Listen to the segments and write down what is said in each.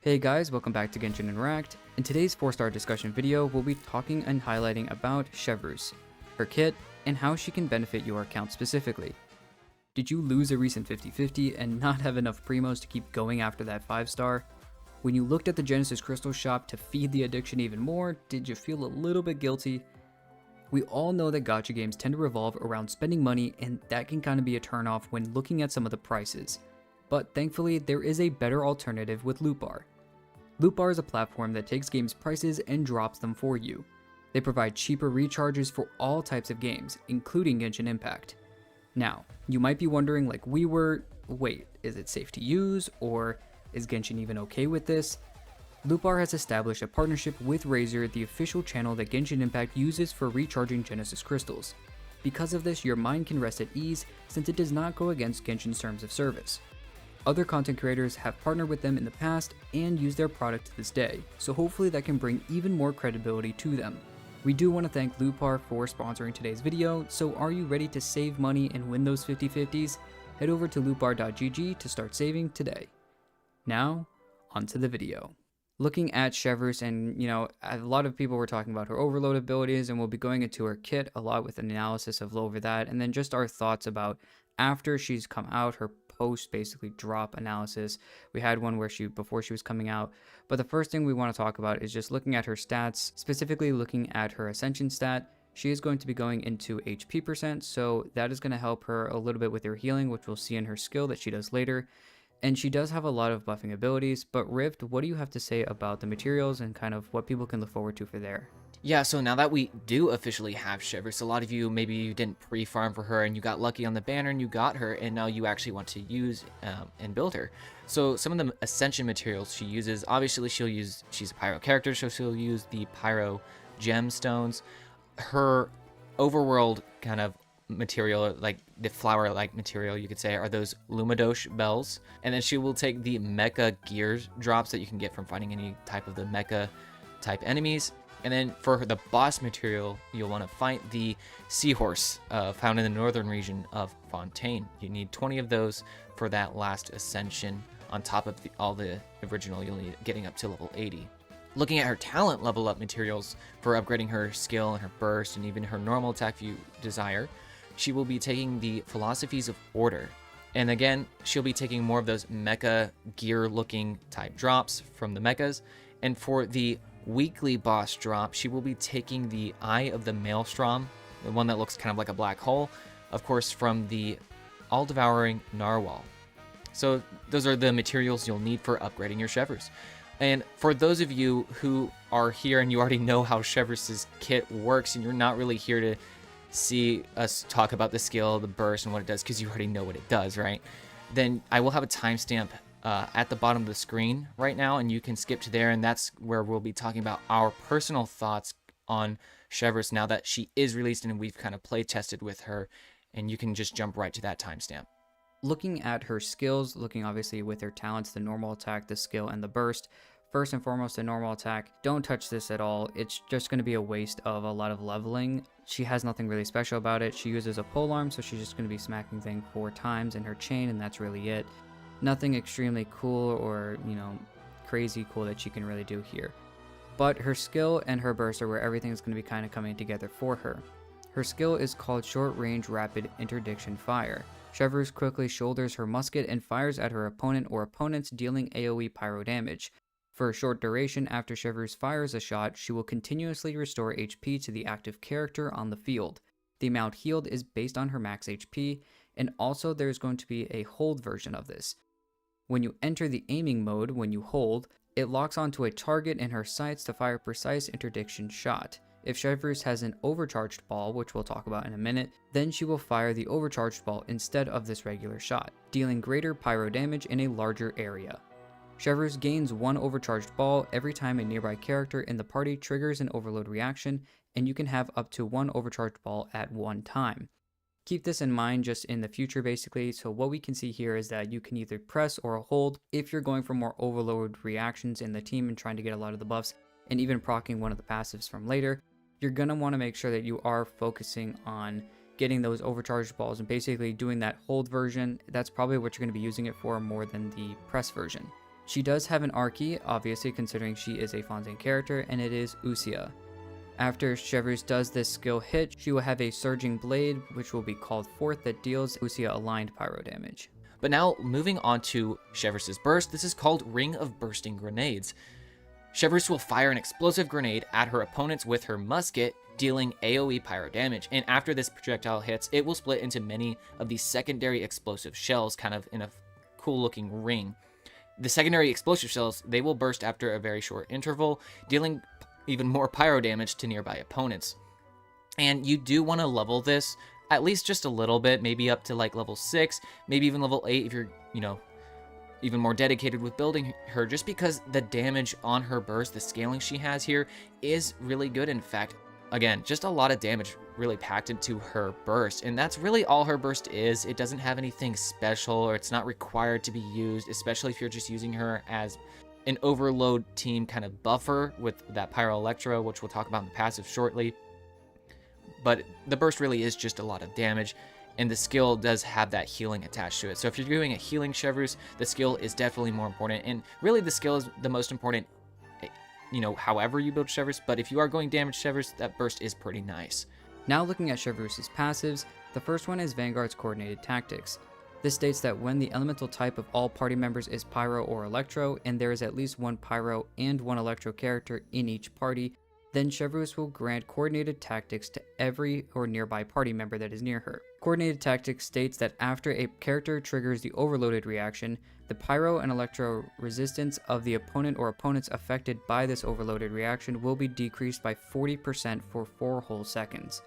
Hey guys, welcome back to Genshin Interact. In today's 4-star discussion video, we'll be talking and highlighting about Chevreuse, her kit, and how she can benefit your account specifically. Did you lose a recent 50-50 and not have enough primos to keep going after that 5-star? When you looked at the Genesis Crystal shop to feed the addiction even more, did you feel a little bit guilty? We all know that gacha games tend to revolve around spending money, and that can kind of be a turnoff when looking at some of the prices. But thankfully, there is a better alternative with Lootbar. Lootbar is a platform that takes games' prices and drops them for you. They provide cheaper recharges for all types of games, including Genshin Impact. Now, you might be wondering like we were, wait, is it safe to use, or is Genshin even okay with this? Lootbar has established a partnership with Razer, the official channel that Genshin Impact uses for recharging Genesis crystals. Because of this, your mind can rest at ease since it does not go against Genshin's terms of service. Other content creators have partnered with them in the past and use their product to this day, so hopefully that can bring even more credibility to them. We do want to thank Lootbar for sponsoring today's video, so are you ready to save money and win those 50-50s? Head over to lootbar.gg to start saving today. Now, onto the video. Looking at Chevreuse, and a lot of people were talking about her overload abilities, and we'll be going into her kit a lot with an analysis of over that, and then just our thoughts about after she's come out, her post basically drop analysis. We had one where before she was coming out, but the first thing we want to talk about is just looking at her stats, specifically looking at her ascension stat. She is going to be going into HP percent, so that is going to help her a little bit with her healing, which we'll see in her skill that she does later. And she does have a lot of buffing abilities, but Rift, what do you have to say about the materials and kind of what people can look forward to for there? Yeah, so now that we do officially have Chevreuse, a lot of you, maybe you didn't pre-farm for her and you got lucky on the banner and you got her, and now you actually want to use and build her. So some of the Ascension materials she uses, obviously she's a Pyro character, so she'll use the Pyro gemstones. Her overworld kind of material, like the flower-like material you could say, are those Lumidosh bells. And then she will take the mecha gear drops that you can get from fighting any type of the mecha type enemies. And then for the boss material, you'll want to fight the seahorse found in the northern region of Fontaine. You need 20 of those for that last ascension, on top of all the original you'll need getting up to level 80. Looking at her talent level up materials for upgrading her skill and her burst and even her normal attack if you desire, she will be taking the Philosophies of Order. And again, she'll be taking more of those mecha gear looking type drops from the mechas. And for the weekly boss drop, she will be taking the Eye of the Maelstrom, the one that looks kind of like a black hole, of course, from the All-Devouring Narwhal. So those are the materials you'll need for upgrading your Chevreuse. And for those of you who are here and you already know how Chevreuse's kit works and you're not really here to see us talk about the skill, the burst, and what it does because you already know what it does, right? Then I will have a timestamp at the bottom of the screen right now, and you can skip to there, and that's where we'll be talking about our personal thoughts on Chevreuse now that she is released and we've kind of play tested with her, and you can just jump right to that timestamp. Looking at her skills, looking obviously with her talents, the normal attack, the skill, and the burst. First and foremost, the normal attack, don't touch this at all. It's just going to be a waste of a lot of leveling. She has nothing really special about it. She uses a polearm, so she's just going to be smacking things 4 times in her chain, and that's really it. Nothing extremely cool or, crazy cool that she can really do here. But her skill and her burst are where everything is going to be kind of coming together for her. Her skill is called Short Range Rapid Interdiction Fire. Chevreuse quickly shoulders her musket and fires at her opponent or opponents, dealing AoE pyro damage. For a short duration after Chevreuse fires a shot, she will continuously restore HP to the active character on the field. The amount healed is based on her max HP, and also there's going to be a hold version of this. When you enter the aiming mode, when you hold, it locks onto a target in her sights to fire a precise interdiction shot. If Chevreuse has an overcharged ball, which we'll talk about in a minute, then she will fire the overcharged ball instead of this regular shot, dealing greater pyro damage in a larger area. Chevreuse gains 1 overcharged ball every time a nearby character in the party triggers an overload reaction, and you can have up to 1 overcharged ball at one time. Keep this in mind just in the future basically, so what we can see here is that you can either press or hold if you're going for more overload reactions in the team and trying to get a lot of the buffs, and even proccing one of the passives from later. You're going to want to make sure that you are focusing on getting those overcharged balls and basically doing that hold version. That's probably what you're going to be using it for more than the press version. She does have an Archie, obviously considering she is a Fontaine character, and it is Usia. After Chevreuse does this skill hit, she will have a Surging Blade, which will be called forth, that deals Usia aligned pyro damage. But now, moving on to Chevreuse's burst, this is called Ring of Bursting Grenades. Chevreuse will fire an explosive grenade at her opponents with her musket, dealing AoE pyro damage, and after this projectile hits, it will split into many of these secondary explosive shells, kind of in a cool looking ring. The secondary explosive shells, they will burst after a very short interval, dealing even more pyro damage to nearby opponents. And you do want to level this at least just a little bit, maybe up to like level 6, maybe even level 8 if you're, even more dedicated with building her, just because the damage on her burst, the scaling she has here, is really good. In fact, again, just a lot of damage really packed into her burst, and that's really all her burst is. It doesn't have anything special, or it's not required to be used, especially if you're just using her as an overload team kind of buffer with that Pyro Electro, which we'll talk about in the passive shortly. But the burst really is just a lot of damage, and the skill does have that healing attached to it. So if you're doing a healing Chevreuse, the skill is definitely more important, and really the skill is the most important, however you build Chevreuse. But if you are going damage Chevreuse, that burst is pretty nice. Now looking at Chevreuse's passives, the first one is Vanguard's Coordinated Tactics. This states that when the elemental type of all party members is Pyro or Electro, and there is at least one Pyro and one Electro character in each party, then Chevreuse will grant Coordinated Tactics to every or nearby party member that is near her. Coordinated Tactics states that after a character triggers the overloaded reaction, the Pyro and Electro resistance of the opponent or opponents affected by this overloaded reaction will be decreased by 40% for 4 whole seconds.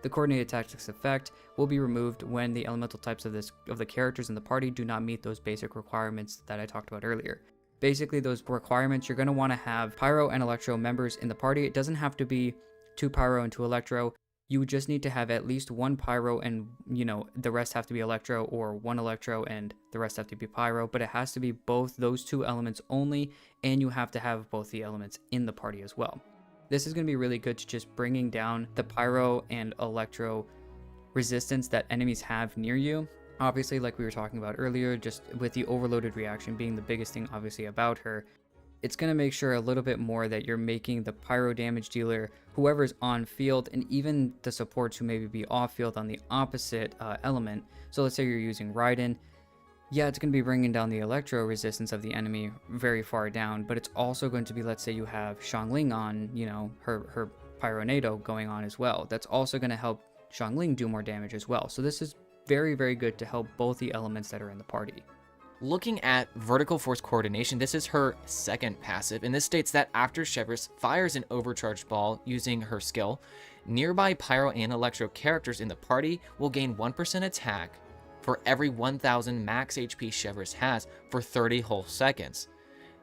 The Coordinated Tactics effect will be removed when the elemental types of the characters in the party do not meet those basic requirements that I talked about earlier. Basically, those requirements, you're going to want to have Pyro and Electro members in the party. It doesn't have to be 2 Pyro and 2 Electro. You just need to have at least 1 Pyro and, the rest have to be Electro, or 1 Electro and the rest have to be Pyro. But it has to be both those 2 elements only, and you have to have both the elements in the party as well. This is going to be really good to just bringing down the Pyro and Electro resistance that enemies have near you. Obviously, like we were talking about earlier, just with the overloaded reaction being the biggest thing obviously about her, it's going to make sure a little bit more that you're making the Pyro damage dealer, whoever's on field, and even the supports who maybe be off field on the opposite element. So let's say you're using Raiden. Yeah, it's going to be bringing down the Electro resistance of the enemy very far down, but it's also going to be, let's say you have Xiangling on, her Pyronado going on as well. That's also going to help Xiangling do more damage as well. So this is very, very good to help both the elements that are in the party. Looking at Vertical Force Coordination, this is her second passive, and this states that after Chevreuse fires an overcharged ball using her skill, nearby Pyro and Electro characters in the party will gain 1% attack for every 1000 max HP Chevreuse has for 30 whole seconds.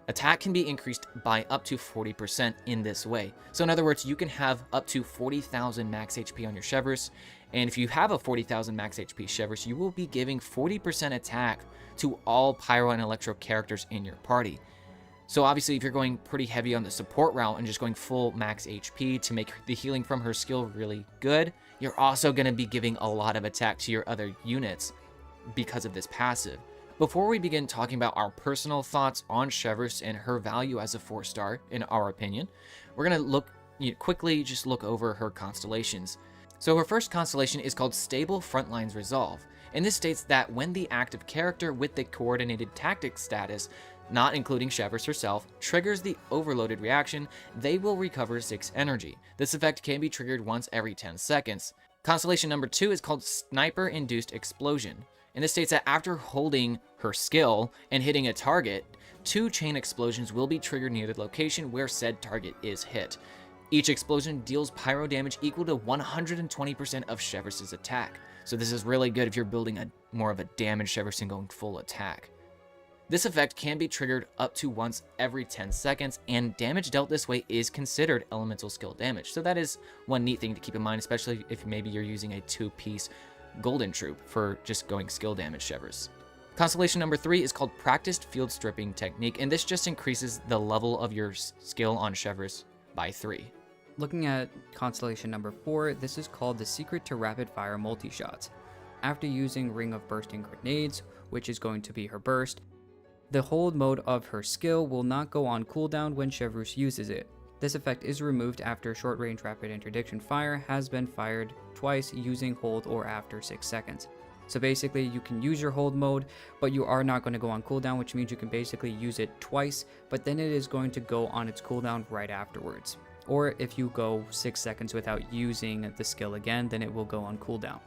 Attack can be increased by up to 40% in this way. So in other words, you can have up to 40,000 max HP on your Chevreuse, and if you have a 40,000 max HP Chevreuse, you will be giving 40% attack to all Pyro and Electro characters in your party. So obviously, if you're going pretty heavy on the support route and just going full max HP to make the healing from her skill really good, you're also going to be giving a lot of attack to your other units because of this passive. Before we begin talking about our personal thoughts on Chevreuse and her value as a 4-star, in our opinion, we're going to quickly look over her constellations. So her first constellation is called Stable Frontlines Resolve, and this states that when the active character with the Coordinated Tactics status, not including Chevreuse herself, triggers the overloaded reaction, they will recover 6 energy. This effect can be triggered once every 10 seconds. Constellation number 2 is called Sniper Induced Explosion, and this states that after holding her skill and hitting a target, 2 chain explosions will be triggered near the location where said target is hit. Each explosion deals pyro damage equal to 120% of Chevreuse's attack. So this is really good if you're building more of a damage Chevreuse and going full attack. This effect can be triggered up to once every 10 seconds, and damage dealt this way is considered elemental skill damage. So that is one neat thing to keep in mind, especially if maybe you're using a 2-piece Golden Troop for just going skill damage Chevreuse. Constellation number 3 is called Practiced Field Stripping Technique, and this just increases the level of your skill on Chevreuse by 3. Looking at constellation number 4, this is called the Secret to Rapid Fire Multi-Shots. After using Ring of Bursting Grenades, which is going to be her burst, The hold mode of her skill will not go on cooldown when Chevreuse uses it. This effect is removed after short range rapid interdiction fire has been fired twice using hold or after 6 seconds. So basically you can use your hold mode, but you are not going to go on cooldown, which means you can basically use it twice, but then it is going to go on its cooldown right afterwards. Or if you go 6 seconds without using the skill again, then it will go on cooldown.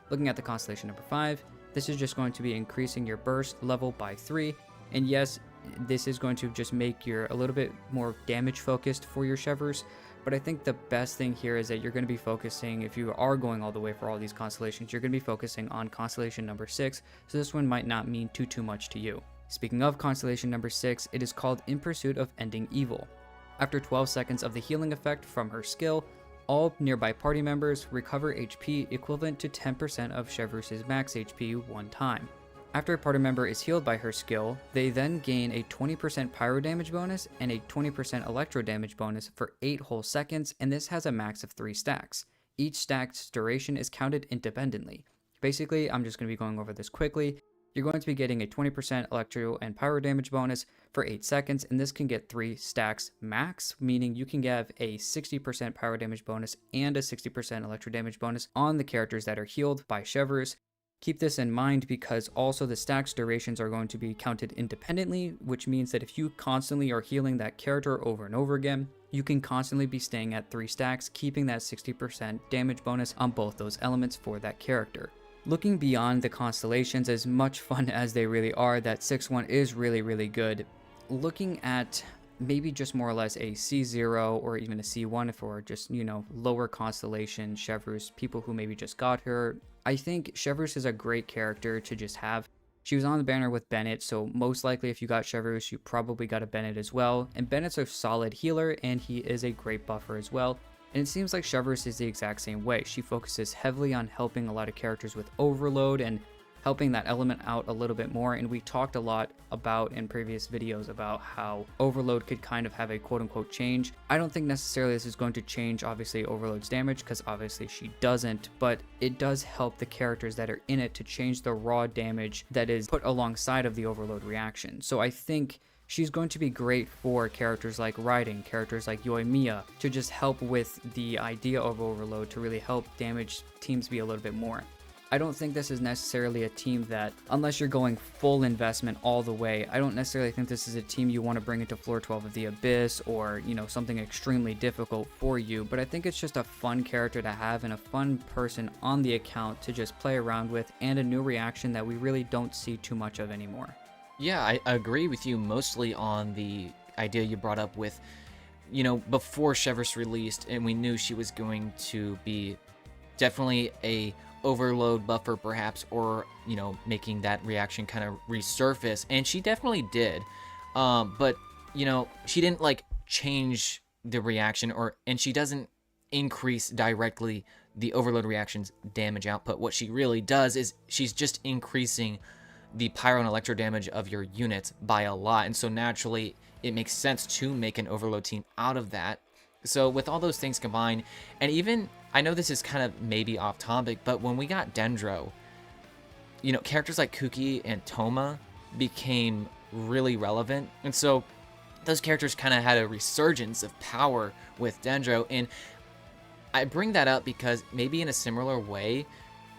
Looking at the constellation number 5, this is just going to be increasing your burst level by 3, and yes, this is going to just make your a little bit more damage focused for your Chevreuse, but I think the best thing here is that you're going to be focusing, if you are going all the way for all these constellations, you're going to be focusing on constellation number 6, so this one might not mean too much to you. Speaking of constellation number 6, it is called In Pursuit of Ending Evil. After 12 seconds of the healing effect from her skill, all nearby party members recover HP equivalent to 10% of Chevreuse's max HP one time. After a party member is healed by her skill, they then gain a 20% pyro damage bonus and a 20% electro damage bonus for 8 whole seconds, and this has a max of 3 stacks. Each stack's duration is counted independently. Basically, I'm just going to be going over this quickly. You're going to be getting a 20% electro and pyro damage bonus for 8 seconds, and this can get 3 stacks max, meaning you can have a 60% pyro damage bonus and a 60% electro damage bonus on the characters that are healed by Chevreuse. Keep this in mind because also the stacks durations are going to be counted independently, which means that if you constantly are healing that character over and over again, you can constantly be staying at 3 stacks, keeping that 60% damage bonus on both those elements for that character. Looking beyond the constellations, as much fun as they really are, that 6-1 is really good. Looking at maybe just more or less a C0 or even a C1 for just, lower constellation Chevreuse, people who maybe just got her, I think Chevreuse is a great character to just have. She was on the banner with Bennett, so most likely if you got Chevreuse, you probably got a Bennett as well. And Bennett's a solid healer, and he is a great buffer as well. And it seems like Chevreuse is the exact same way. She focuses heavily on helping a lot of characters with overload and helping that element out a little bit more. And we talked a lot about in previous videos about how overload could kind of have a quote-unquote change. I don't think necessarily this is going to change obviously overload's damage, because obviously she doesn't, but it does help the characters that are in it to change the raw damage that is put alongside of the overload reaction. So I think she's going to be great for characters like Raiden, characters like Yoimiya, to just help with the idea of overload, to really help damage teams be a little bit more. I don't think this is necessarily a team that, unless you're going full investment all the way, I don't necessarily think this is a team you want to bring into floor 12 of the Abyss or, something extremely difficult for you, but I think it's just a fun character to have and a fun person on the account to just play around with, and a new reaction that we really don't see too much of anymore. Yeah, I agree with you mostly on the idea you brought up with, before Chevreuse released and we knew she was going to be definitely a overload buffer perhaps, or making that reaction kind of resurface, and she definitely did, but she didn't like change the reaction, and she doesn't increase directly the overload reaction's damage output. What she really does is she's just increasing the pyro and electro damage of your units by a lot, and so naturally it makes sense to make an overload team out of that. So with all those things combined, and even, I know this is kind of maybe off topic, but when we got Dendro, characters like Kuki and Toma became really relevant. And so those characters kind of had a resurgence of power with Dendro. And I bring that up because maybe in a similar way,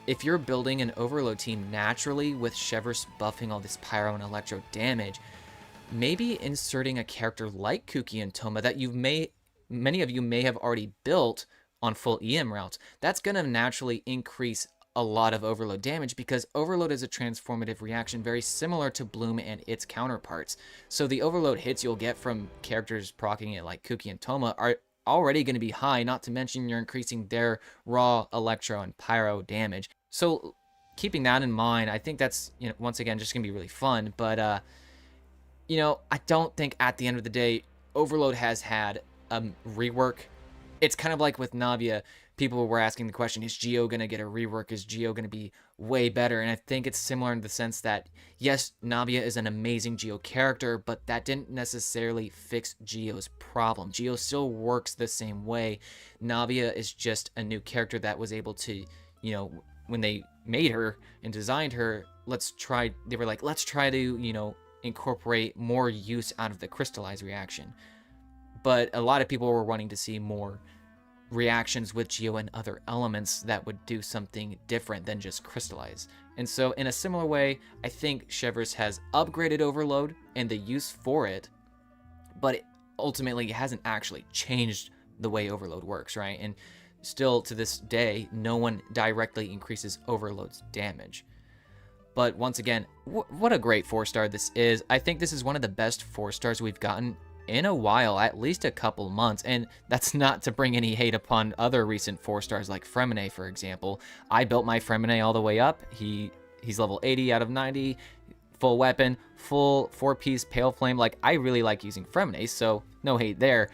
if you're building an overload team naturally with Chevreuse buffing all this pyro and electro damage, maybe inserting a character like Kuki and Toma that many of you may have already built on full EM routes, that's going to naturally increase a lot of overload damage, because overload is a transformative reaction very similar to Bloom and its counterparts. So the overload hits you'll get from characters proccing it like Kuki and Toma are already going to be high, not to mention you're increasing their raw electro and pyro damage. So keeping that in mind, I think that's, once again, just going to be really fun. But, I don't think at the end of the day, overload has had a rework. It's kind of like with Navia, people were asking the question, is Geo going to get a rework? Is Geo going to be way better? And I think it's similar in the sense that, yes, Navia is an amazing Geo character, but that didn't necessarily fix Geo's problem. Geo still works the same way. Navia is just a new character that was able to, when they made her and designed her, let's try to, incorporate more use out of the crystallize reaction. But a lot of people were wanting to see more reactions with Geo and other elements that would do something different than just crystallize. And so in a similar way, I think Chevreuse has upgraded Overload and the use for it, but ultimately it hasn't actually changed the way Overload works, right? And still to this day, no one directly increases Overload's damage. But once again, what a great 4-star this is. I think this is one of the best 4-stars we've gotten in a while, at least a couple months. And that's not to bring any hate upon other recent 4-stars like Fremine, for example. I built my Fremine all the way up. He's level 80 out of 90, full weapon, full 4-piece Pale Flame. Like, I really like using Fremine, so no hate there.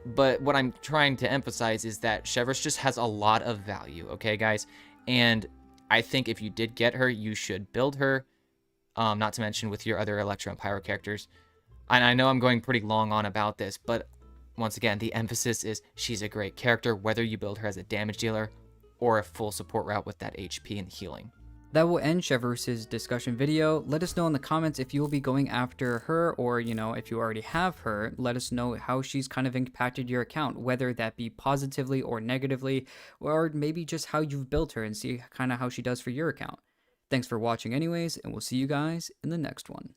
But what I'm trying to emphasize is that Chevreuse just has a lot of value, okay, guys? And I think if you did get her, you should build her, not to mention with your other Electro and Pyro characters. And I know I'm going pretty long on about this, but once again, the emphasis is she's a great character, whether you build her as a damage dealer or a full support route with that HP and healing. That will end Chevreuse's discussion video. Let us know in the comments if you will be going after her, or, if you already have her, let us know how she's kind of impacted your account, whether that be positively or negatively, or maybe just how you've built her and see kind of how she does for your account. Thanks for watching anyways, and we'll see you guys in the next one.